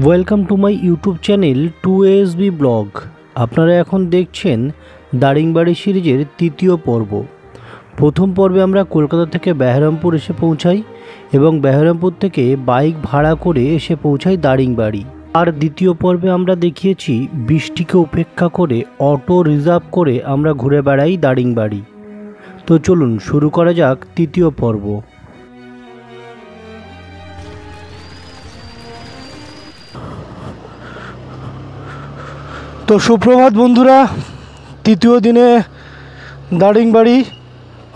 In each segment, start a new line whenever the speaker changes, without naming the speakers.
Welcome to my YouTube channel 2ASB blog. আপনারা এখন দেখছেন দারিংবাড়ি সিরিজের তৃতীয় পর্ব। প্রথম পর্বে আমরা কলকাতা থেকে বেহারামপুর এসে পৌঁছাই এবং বেহারামপুর থেকে বাইক ভাড়া করে এসে পৌঁছাই দারিংবাড়ি। আর দ্বিতীয় পর্বে আমরা দেখিয়েছি বৃষ্টিকে উপেক্ষা করে অটো রিজার্ভ করে আমরা ঘুরে বেড়াই দারিংবাড়ি। তো চলুন শুরু করা যাক তৃতীয় পর্ব।
তো সুপ্রভাত বন্ধুরা, তৃতীয় দিনে দারিংবাড়ি,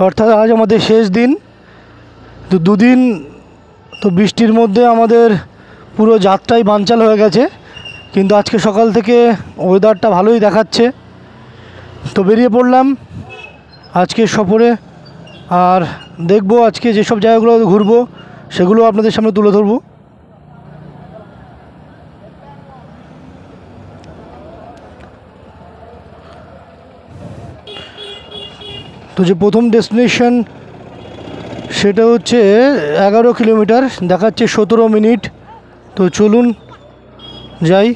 অর্থাৎ আজ আমাদের শেষ দিন। তো দুদিন তো বৃষ্টির মধ্যে আমাদের পুরো যাত্রাই বানচাল হয়ে গেছে, কিন্তু আজকে সকাল থেকে ওয়েদারটা ভালোই দেখাচ্ছে। তো বেরিয়ে পড়লাম আজকের সফরে, আর দেখবো আজকে যেসব জায়গাগুলো ঘুরবো সেগুলো আপনাদের সামনে তুলে ধরবো। তো যে প্রথম ডেস্টিনেশন সেটা হচ্ছে 11 কিলোমিটার, দেখাচ্ছে 17 মিনিট। তো চলুন যাই।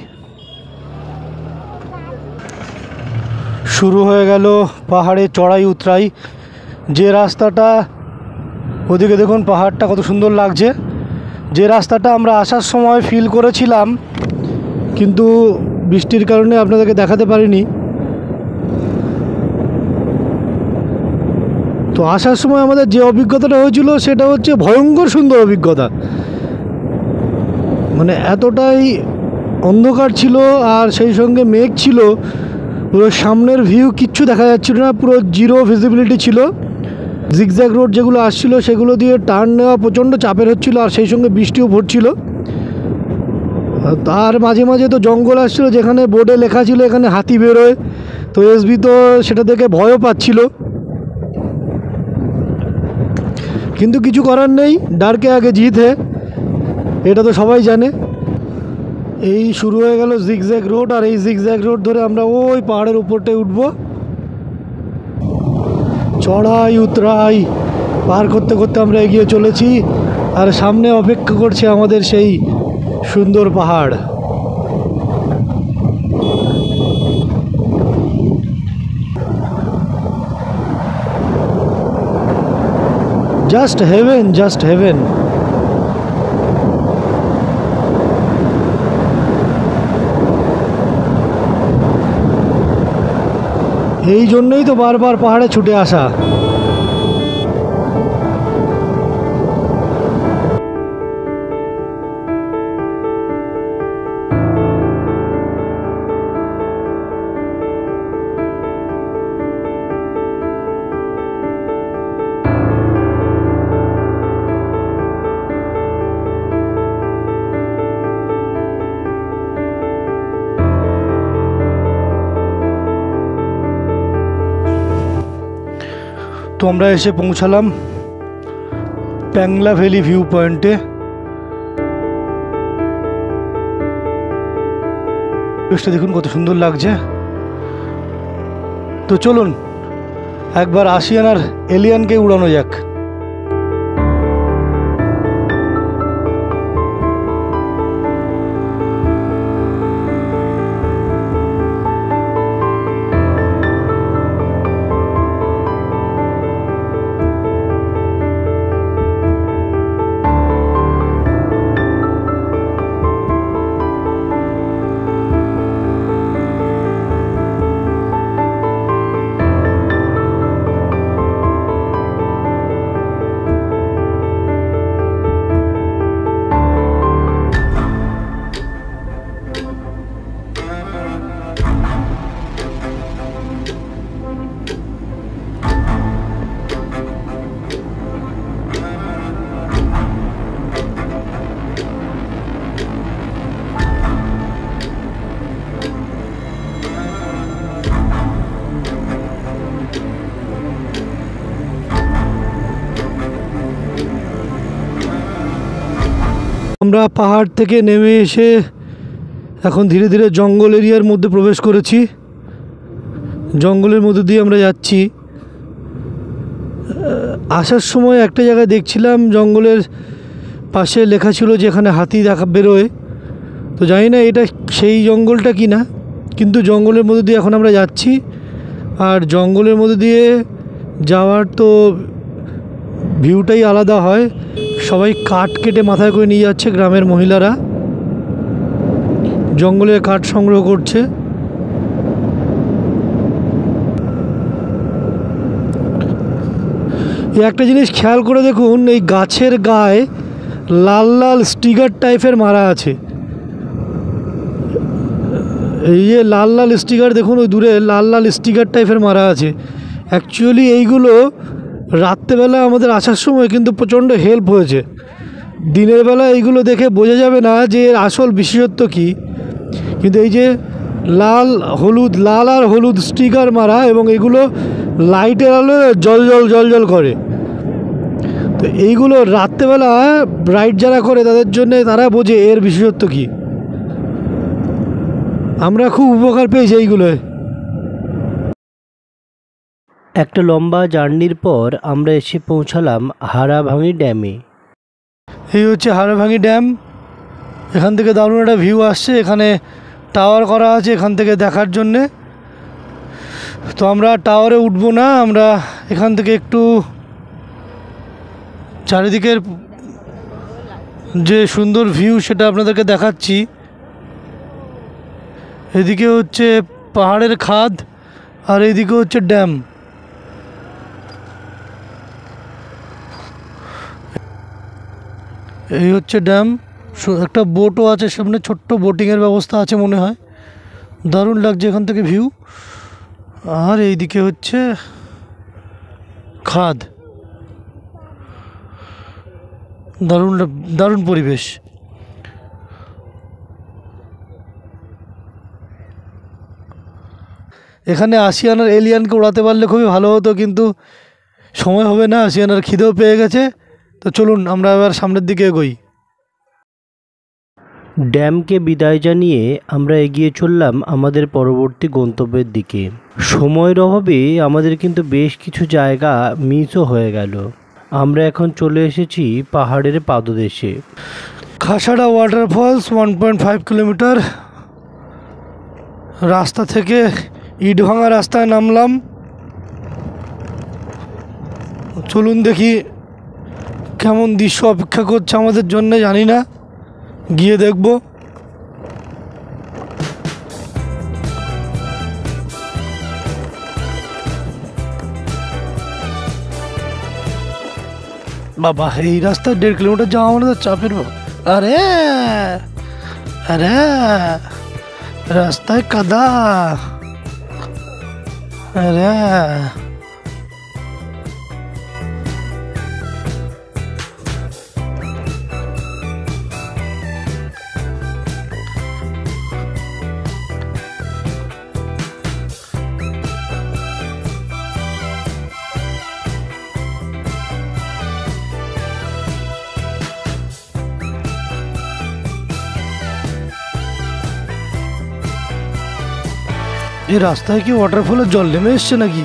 শুরু হয়ে গেল পাহাড়ে চড়াই উতরাই। যে রাস্তাটা, ওদিকে দেখুন পাহাড়টা কত সুন্দর লাগছে। যে রাস্তাটা আমরা আসার সময় ফিল করেছিলাম, কিন্তু বৃষ্টির কারণে আপনাদেরকে দেখাতে পারিনি। তো আসার সময় আমাদের যে অভিজ্ঞতাটা হয়েছিল সেটা হচ্ছে ভয়ঙ্কর সুন্দর অভিজ্ঞতা। মানে এতটাই অন্ধকার ছিল আর সেই সঙ্গে মেঘ ছিল, পুরো সামনের ভিউ কিচ্ছু দেখা যাচ্ছিল না, পুরো জিরো ভিজিবিলিটি ছিল। জিগজ্যাগ রোড যেগুলো আসছিল সেগুলো দিয়ে টার্ন নেওয়া প্রচণ্ড চাপের হচ্ছিল, আর সেই সঙ্গে বৃষ্টিও পড়ছিল। আর মাঝে মাঝে তো জঙ্গল আসছিল, যেখানে বোর্ডে লেখা ছিল এখানে হাতি বেরোয়। তো এসবি তো সেটা দেখে ভয়ও পাচ্ছিল, কিন্তু কিছু করার নেই, ডারকে আগে জিত হে, এটা তো সবাই জানে। এই শুরু হয়ে গেল জিগজ্যাগ রোড, আর এই জিগজ্যাগ রোড ধরে আমরা ওই পাহাড়ের উপরটায় উঠব। চড়াই উতরাই পার করতে করতে আমরা এগিয়ে চলেছি, আর সামনে অপেক্ষা করছে আমাদের সেই সুন্দর পাহাড়। Just heaven, just heaven. এই জন্যই তো বারবার পাহাড়ে ছুটে আসা। তো আমরা এসে পৌঁছালাম প্যাংলা ভ্যালি ভিউ পয়েন্টে। দেখুন কত সুন্দর লাগছে। তো চলুন একবার আসিয়ান আর এলিয়ানকে উড়ানো যাক। আমরা পাহাড় থেকে নেমে এসে এখন ধীরে ধীরে জঙ্গল এরিয়ার মধ্যে প্রবেশ করেছি। জঙ্গলের মধ্যে দিয়ে আমরা যাচ্ছি। আসার সময় একটা জায়গায় দেখছিলাম জঙ্গলের পাশে লেখা ছিল যে এখানে হাতি দেখা বেরোয়। তো জানি না এটা সেই জঙ্গলটা কি না, কিন্তু জঙ্গলের মধ্যে দিয়ে এখন আমরা যাচ্ছি। আর জঙ্গলের মধ্যে দিয়ে যাওয়ার তো ভিউটাই আলাদা হয়। সবাই কাঠ কেটে মাথায় করে নিয়ে যাচ্ছে, গ্রামের মহিলারা জঙ্গলের কাঠ সংগ্রহ করছে। একটা জিনিস খেয়াল করে দেখুন, এই গাছের গায়ে লাল লাল স্টিকার টাইপের মারা আছে। এই যে লাল লাল স্টিকার দেখুন, ওই দূরে লাল লাল স্টিকার টাইপের মারা আছে। অ্যাকচুয়ালি এইগুলো রাত্রেবেলা আমাদের আসার সময় কিন্তু প্রচণ্ড হেল্প হয়েছে। দিনের বেলা এইগুলো দেখে বোঝা যাবে না যে এর আসল বিশেষত্ব কী, কিন্তু এই যে লাল আর হলুদ স্টিকার মারা, এবং এগুলো লাইটের আলো জল জল করে। তো এইগুলো রাত্রেবেলা রাইড যারা করে তাদের জন্য, তারা বোঝে এর বিশেষত্ব কী। আমরা খুব উপকার পেয়েছি এইগুলোয়।
একটা লম্বা জার্নির পর আমরা এসে পৌঁছালাম হারাভাঙি ড্যামে।
এই হচ্ছে হারাভাঙি ড্যাম। এখান থেকে দারুণ একটা ভিউ আসছে। এখানে টাওয়ার করা আছে এখান থেকে দেখার জন্যে। তো আমরা টাওয়ারে উঠবো না, আমরা এখান থেকে একটু চারিদিকের যে সুন্দর ভিউ সেটা আপনাদেরকে দেখাচ্ছি। এদিকে হচ্ছে পাহাড়ের খাদ, আর এইদিকে হচ্ছে ড্যাম। এই হচ্ছে ড্যাম। একটা বোটও আছে সামনে, ছোট্ট বোটিংয়ের ব্যবস্থা আছে মনে হয়। দারুণ লাগছে এখান থেকে ভিউ। আর এইদিকে হচ্ছে খাদ। দারুণ দারুণ পরিবেশ। এখানে আসিয়ানার এলিয়ানকে উড়াতে পারলে খুবই ভালো হতো, কিন্তু সময় হবে না। আসিয়ানার খিদেও পেয়ে গেছে। তো চলুন আমরা এবার সামনের দিকে এগোই।
ড্যামকে বিদায় জানিয়ে আমরা এগিয়ে চললাম আমাদের পরবর্তী গন্তব্যের দিকে। সময়ের অভাবে আমাদের কিন্তু বেশ কিছু জায়গা মিসও হয়ে গেল। আমরা এখন চলে এসেছি পাহাড়ের পাদদেশে।
খাসাড়া ওয়াটারফলস 1.5 কিলোমিটার রাস্তা থেকে ইটভাঙা রাস্তায় নামলাম। চলুন দেখি কেমন দৃশ্য অপেক্ষা করছে আমাদের জন্য, জানি না, গিয়ে দেখব। বাবা, এই রাস্তায় 1.5 কিলোমিটার যাওয়া মানে তো চাপের। আরে আরে রাস্তায় কাদা। আরে এই রাস্তায় কি ওয়াটারফলের জল নেমে এসছে নাকি?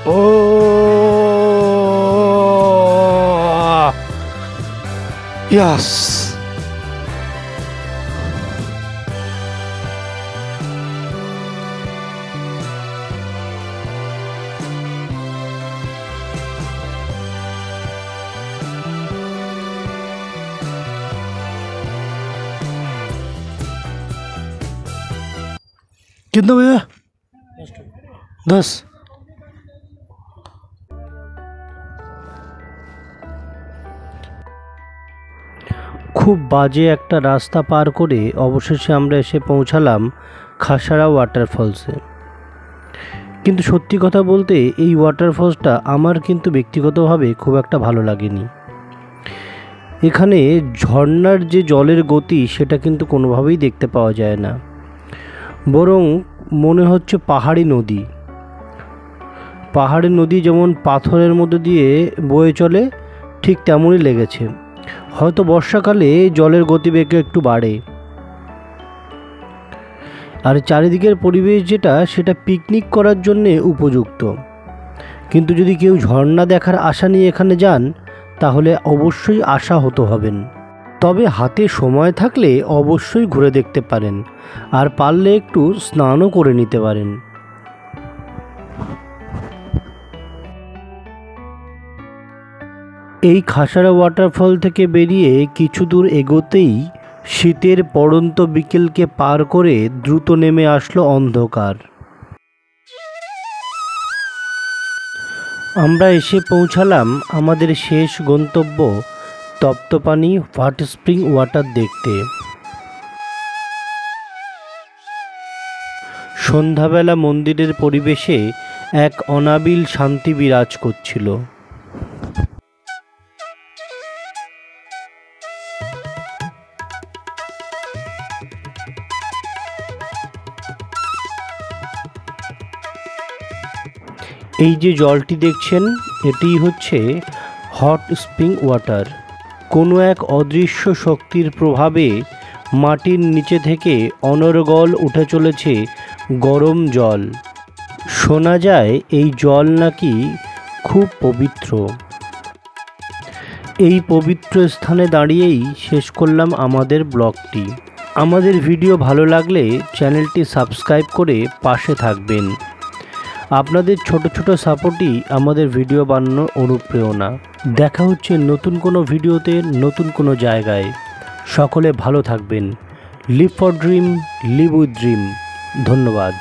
ও ইয়াস, कितना भैया? 10।
খুব বাজে একটা রাস্তা পার করে অবশেষে আমরা এসে পৌঁছালাম খাসাড়া ওয়াটারফলসে। কিন্তু সত্যি কথা বলতে এই ওয়াটারফলসটা আমার কিন্তু ব্যক্তিগতভাবে খুব একটা ভালো লাগেনি। এখানে ঝর্ণার যে জলের গতি সেটা কিন্তু কোনোভাবেই দেখতে পাওয়া যায় না, বরং মনে হচ্ছে পাহাড়ি নদী। পাহাড়ি নদী যেমন পাথরের মধ্যে দিয়ে বয়ে চলে, ঠিক তেমনই লেগেছে। হয়তো বর্ষাকালে জলের গতিবেগ একটু বাড়ে। আর চারিদিকের পরিবেশ যেটা, সেটা পিকনিক করার জন্যে উপযুক্ত। কিন্তু যদি কেউ ঝর্ণা দেখার আশা নিয়ে এখানে যান তাহলে অবশ্যই আশাহত হবেন। তবে হাতে সময় থাকলে অবশ্যই ঘুরে দেখতে পারেন, আর পারলে একটু স্নানও করে নিতে পারেন। এই খাসাড়া ওয়াটারফল থেকে বেরিয়ে কিছু দূর এগোতেই শীতের পড়ন্ত বিকেলকে পার করে দ্রুত নেমে আসলো অন্ধকার। আমরা এসে পৌঁছালাম আমাদের শেষ গন্তব্য তপ্তপানি হট স্প্রিং ওয়াটার দেখতে। সন্ধ্যাবেলা মন্দিরের পরিবেশে এক অনাবিল শান্তি বিরাজ করছিল। এই যে জলটি দেখছেন এটিই হচ্ছে হট স্প্রিং ওয়াটার। কোনো এক অদৃশ্য শক্তির প্রভাবে মাটির নিচে থেকে অনর্গল উঠে চলেছে গরম জল। শোনা যায় এই জল নাকি খুব পবিত্র। এই পবিত্র স্থানে দাঁড়িয়েই শেষ করলাম আমাদের ব্লগটি। আমাদের ভিডিও ভালো লাগলে চ্যানেলটি সাবস্ক্রাইব করে পাশে থাকবেন। আপনাদের ছোট ছোট সাপোর্টই আমাদের ভিডিও বানানোর অনুপ্রেরণা। দেখা হচ্ছে নতুন কোনো ভিডিওতে, নতুন কোনো জায়গায়। সকলে ভালো থাকবেন। Live for dream, live with dream. ধন্যবাদ।